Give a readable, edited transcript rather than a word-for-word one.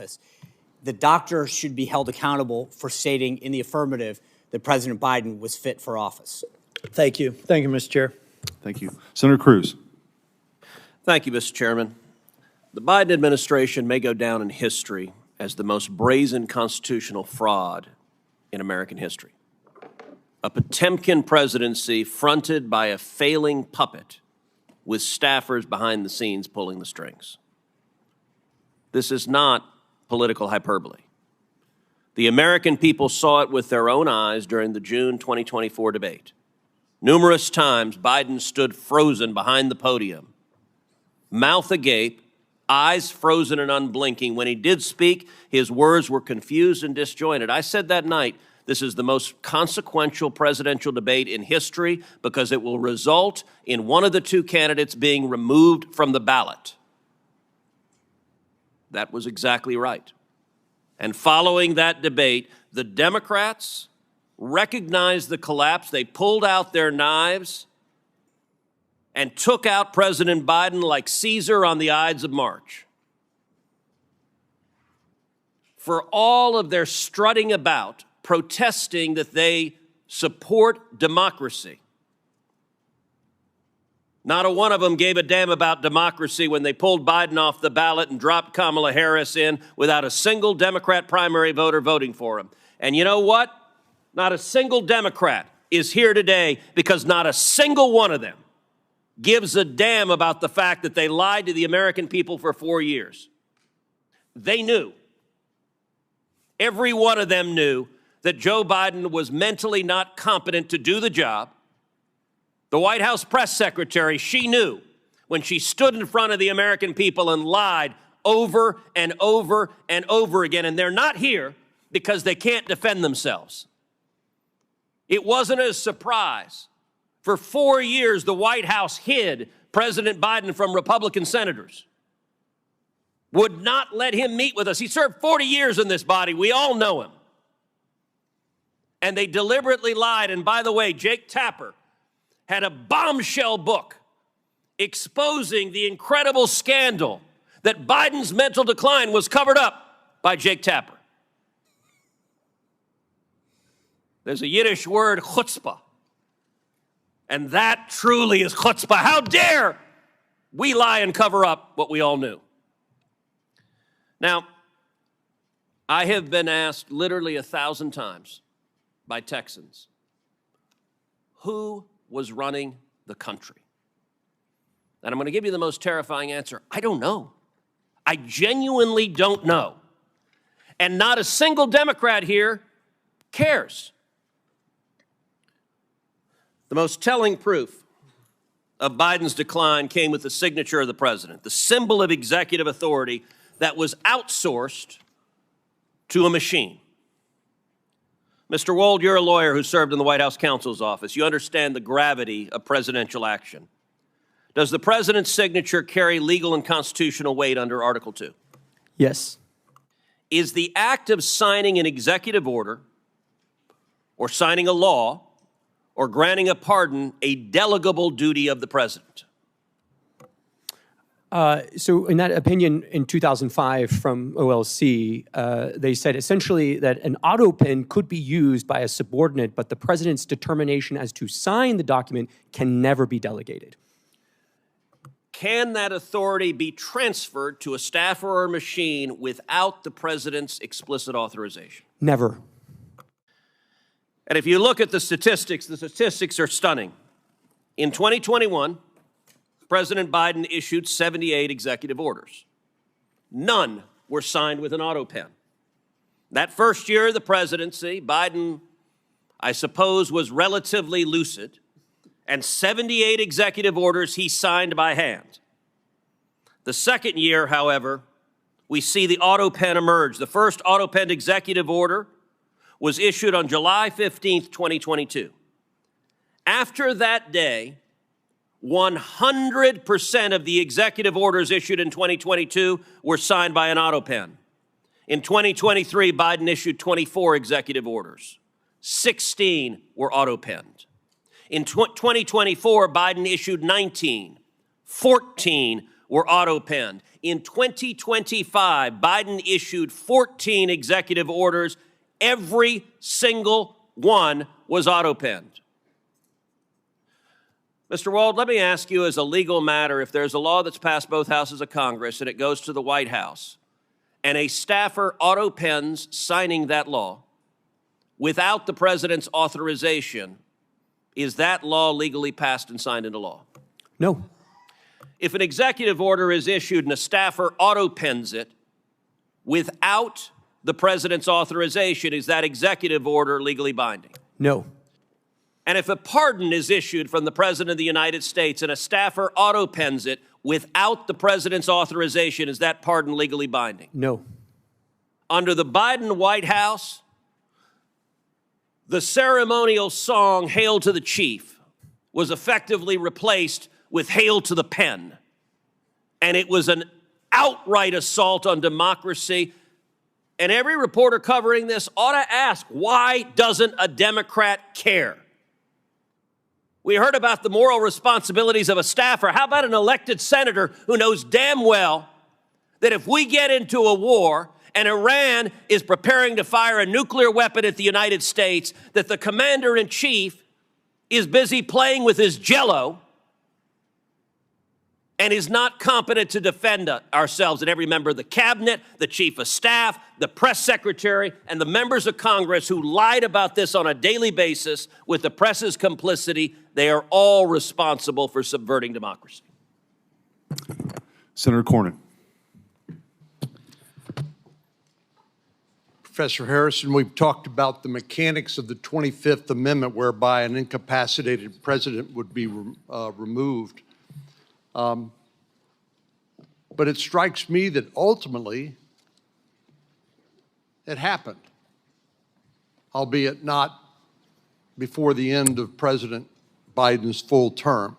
office. The doctor should be held accountable for stating in the affirmative that President Biden was fit for office. Thank you. Thank you, Mr. Chair. Thank you. Senator Cruz. Thank you, Mr. Chairman. The Biden administration may go down in history as the most brazen constitutional fraud in American history. A Potemkin presidency fronted by a failing puppet with staffers behind the scenes pulling the strings. This is not political hyperbole. The American people saw it with their own eyes during the June 2024 debate. Numerous times, Biden stood frozen behind the podium, mouth agape, eyes frozen and unblinking. When he did speak, his words were confused and disjointed. I said that night, this is the most consequential presidential debate in history because it will result in one of the two candidates being removed from the ballot. That was exactly right. And following that debate, the Democrats recognized the collapse. They pulled out their knives and took out President Biden like Caesar on the Ides of March. For all of their strutting about, protesting that they support democracy, not a one of them gave a damn about democracy when they pulled Biden off the ballot and dropped Kamala Harris in without a single Democrat primary voter voting for him. And you know what? Not a single Democrat is here today because not a single one of them gives a damn about the fact that they lied to the American people for 4 years. They knew. Every one of them knew that Joe Biden was mentally not competent to do the job. The White House press secretary, she knew when she stood in front of the American people and lied over and over and over again. And they're not here because they can't defend themselves. It wasn't a surprise. For 4 years, the White House hid President Biden from Republican senators, would not let him meet with us. He served 40 years in this body. We all know him. And they deliberately lied. And by the way, Jake Tapper had a bombshell book exposing the incredible scandal that Biden's mental decline was covered up by Jake Tapper. There's a Yiddish word, chutzpah. And that truly is chutzpah. How dare we lie and cover up what we all knew? Now, I have been asked literally 1,000 times by Texans, who was running the country? And I'm going to give you the most terrifying answer. I don't know. I genuinely don't know. And not a single Democrat here cares. The most telling proof of Biden's decline came with the signature of the president, the symbol of executive authority that was outsourced to a machine. Mr. Wold, you're a lawyer who served in the White House counsel's office. You understand the gravity of presidential action. Does the president's signature carry legal and constitutional weight under Article 2? Yes. Is the act of signing an executive order or signing a law or granting a pardon a delegable duty of the president? So in that opinion in 2005 from OLC, they said essentially that an Autopen could be used by a subordinate, but the president's determination as to sign the document can never be delegated. Can that authority be transferred to a staffer or a machine without the president's explicit authorization? Never. And if you look at the statistics are stunning. In 2021, President Biden issued 78 executive orders. None were signed with an Autopen. That first year of the presidency, Biden, I suppose, was relatively lucid, and 78 executive orders he signed by hand. The second year, however, we see the Autopen emerge. The first Autopen executive order was issued on July 15th, 2022. After that day, 100% of the executive orders issued in 2022 were signed by an Autopen. In 2023, Biden issued 24 executive orders. 16 were Autopenned. In 2024, Biden issued 19. 14 were auto-penned. In 2025, Biden issued 14 executive orders. Every single one was auto-penned. Mr. Wald, let me ask you as a legal matter, if there's a law that's passed both houses of Congress and it goes to the White House, and a staffer auto-pens signing that law without the president's authorization, is that law legally passed and signed into law? No. If an executive order is issued and a staffer auto-pens it without the president's authorization, is that executive order legally binding? No. And if a pardon is issued from the President of the United States and a staffer auto-pens it without the president's authorization, is that pardon legally binding? No. Under the Biden White House, the ceremonial song, Hail to the Chief, was effectively replaced with Hail to the Pen. And it was an outright assault on democracy. And every reporter covering this ought to ask, why doesn't a Democrat care? We heard about the moral responsibilities of a staffer. How about an elected senator who knows damn well that if we get into a war and Iran is preparing to fire a nuclear weapon at the United States, that the commander-in-chief is busy playing with his Jell-O and is not competent to defend ourselves? And every member of the cabinet, the chief of staff, the press secretary, and the members of Congress who lied about this on a daily basis with the press's complicity, they are all responsible for subverting democracy. Senator Cornyn. Professor Harrison, we've talked about the mechanics of the 25th Amendment whereby an incapacitated president would be removed. But it strikes me that ultimately it happened, albeit not before the end of President Biden's full term.